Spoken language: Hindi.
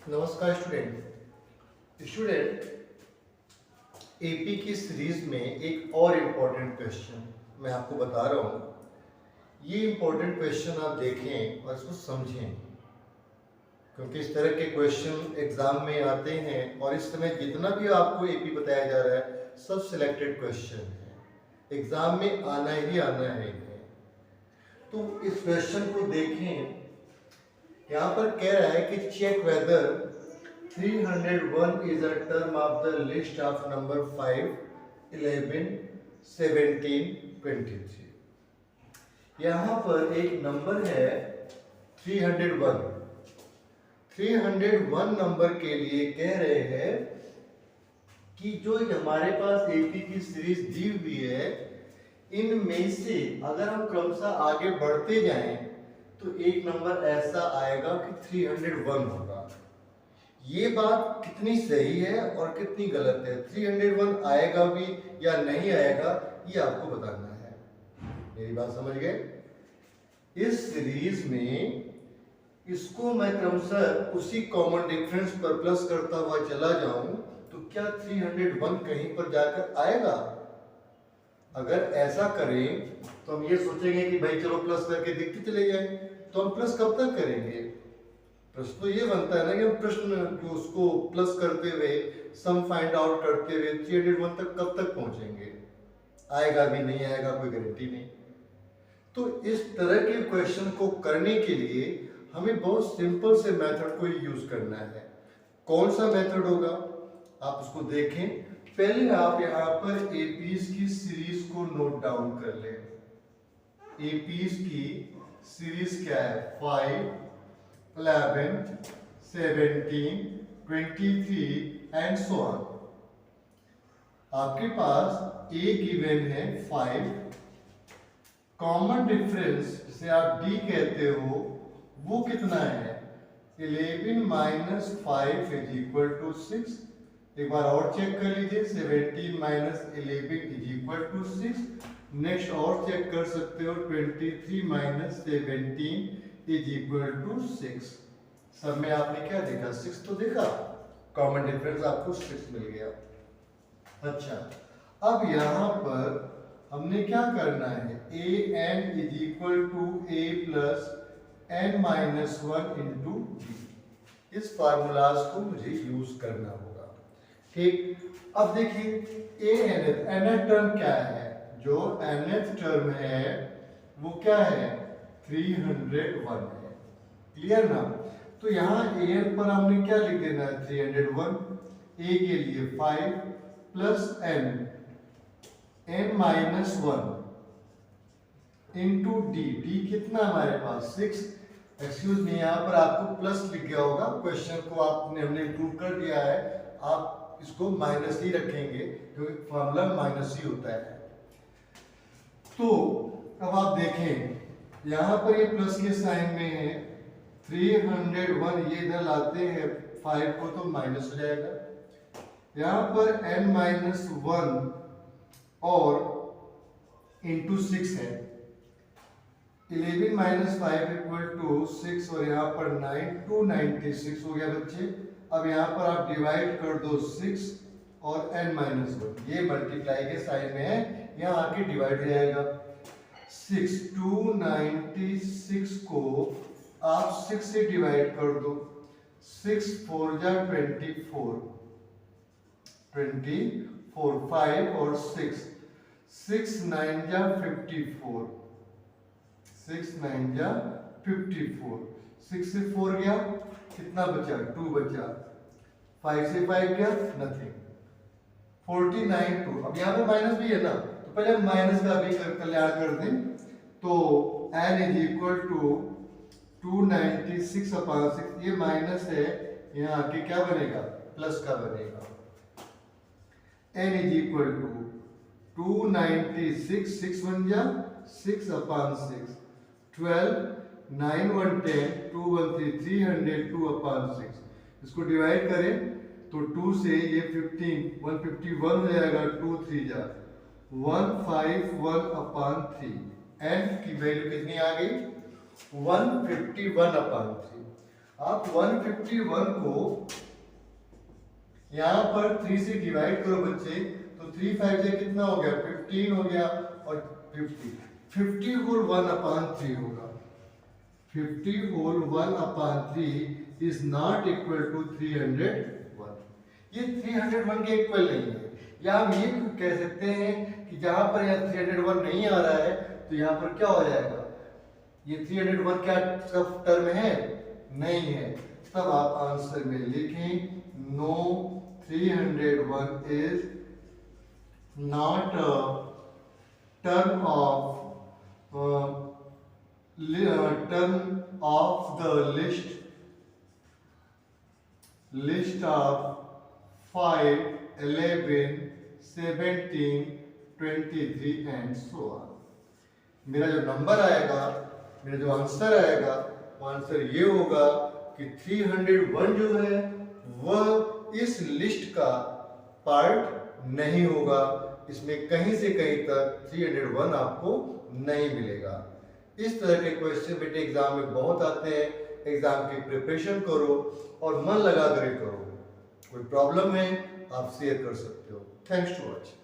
नमस्कार स्टूडेंट एपी की सीरीज में एक और इम्पोर्टेंट क्वेश्चन मैं आपको बता रहा हूँ। ये इम्पोर्टेंट क्वेश्चन आप देखें और इसको समझें, क्योंकि इस तरह के क्वेश्चन एग्जाम में आते हैं और इस समय जितना भी आपको एपी बताया जा रहा है सब सिलेक्टेड क्वेश्चन है, एग्जाम में आना ही आना है। तो इस क्वेश्चन को देखें। यहाँ पर कह रहा है कि check whether 301 is a term of the list of number 5, 11, 17, 23। यहाँ पर एक नंबर है 301। 301 नंबर के लिए कह रहे हैं कि जो हमारे पास एपी की सीरीज दी हुई है, इनमें से अगर हम क्रमशः आगे बढ़ते जाएं तो एक नंबर ऐसा आएगा कि 301 होगा। ये बात कितनी सही है और कितनी गलत है, 301 आएगा भी या नहीं आएगा, ये आपको बताना है। मेरी बात समझ गए? इस सीरीज में इसको मैं क्रमशः उसी कॉमन डिफरेंस पर प्लस करता हुआ चला जाऊं तो क्या 301 कहीं पर जाकर आएगा? अगर ऐसा करें तो हम ये सोचेंगे कि भाई चलो प्लस करके देखते चले जाएं, तो हम प्लस कब तक करेंगे? प्रश्न तो ये बनता है ना कि हम प्रश्न उसको प्लस करते हुए, सम फाइंड आउट करते हुए 301 तक कब तक पहुंचेंगे? आएगा भी नहीं आएगा कोई गारंटी नहीं। तो इस तरह के क्वेश्चन को करने के लिए हमें बहुत सिंपल से मेथड को यूज करना है। कौन सा मेथड होगा आप उसको देखें। पहले आप यहाँ पर एपीज की सीरीज को नोट डाउन कर लें। एपीज की सीरीज क्या है? 5, 11, 17, 23 एंड सो ऑन। आपके पास ए गिवन है 5, कॉमन डिफरेंस जिसे आप डी कहते हो वो कितना है? 11 माइनस 5 इज इक्वल टू 6। एक बार और चेक कर लीजिए, 17 minus 11 is equal to 6। Next और चेक कर सकते हो, 23 माइनस 17 इज इक्वल टू 6। सब में आपने क्या देखा? 6 तो देखा, कॉमन डिफरेंस आपको 6 मिल गया। अच्छा, अब यहाँ पर हमने क्या करना है? A N is equal to A plus N minus 1 into D. इस फार्मूलाज को मुझे यूज करना होगा। ठीक, अब देखिए ए एनथ टर्म क्या है? जो nth टर्म है वो क्या है? 301 है। क्लियर ना? तो यहाँ an पर हमने क्या लिख देना है? 301। a के लिए 5 plus n minus 1 into D. D कितना हमारे पास? 6। एक्सक्यूज मी, यहाँ पर आपको प्लस लिख गया होगा, क्वेश्चन को हमने इंप्रूव कर दिया है। आप इसको माइनस ही रखेंगे क्योंकि फॉर्मूला माइनस ही होता है। तो अब आप देखें यहाँ पर ये प्लस के साइन में है, 301 ये इधर लाते हैं 5 को तो माइनस हो जाएगा। यहाँ पर n माइनस 1 और इंटू 6 है। 11 माइनस 5 इक्वल टू 6 और यहाँ पर 9, 296 हो गया बच्चे। अब यहाँ पर आप डिवाइड कर दो 6 और n माइनस 1, ये मल्टीप्लाई के साइन में है, यहाँ आके डिवाइड हो जाएगा। 6, 296 को आप 6 से डिवाइड कर दो। 6 4 जा 24, 5 और 6, 6 9 जा 54, 6 9 जा 54। 6 से 4 गया, कितना बचा? 2 बचा। 5 से 5 गया, नथिंग। 49 2। अब यहाँ पे माइनस भी है ना, तो पहले हम माइनस का भी कल्याण कर दें। तो n is equal to 296 upon 6, ये माइनस है, यहाँ आके क्या बनेगा? प्लस का बनेगा। n इज इक्वल टू 296, 6 बन जा 6 अपॉन 6, 12, 9 1 10, 2 1 3, 302 अपॉन 6। इसको डिवाइड करें तो 2 से ये 15, 151 हो जाएगा, 2 3 जा 151 अपॉन 3। n की वैल्यू कितनी आ गई? 151 अपॉन 3। आप 151 को यहां पर 3 से डिवाइड करो बच्चे, तो 3 5 से कितना हो गया, 15 हो गया, और 50 होल 1/3 होगा। 50 whole 1/3 is not equal to 301। ये 301 के इक्वल नहीं है। या हम ये कह सकते हैं कि जहां पर यहाँ 301 नहीं आ रहा है तो यहाँ पर क्या हो जाएगा, ये 301 क्या टर्म है, नहीं है। तब आप आंसर में लिखें no 301 is not a term of the list of 5, 11, 17, 23 and so on. मेरा जो नंबर आएगा, मेरा जो आंसर आएगा, वो आंसर ये होगा कि 301 जो है वह इस लिस्ट का पार्ट नहीं होगा। इसमें कहीं से कहीं तक 301 आपको नहीं मिलेगा। इस तरह के क्वेश्चन बेटे एग्जाम में बहुत आते हैं। एग्जाम की प्रिपरेशन करो और मन लगा कर करो। कोई प्रॉब्लम है आप शेयर कर सकते हो। Thanks to watching.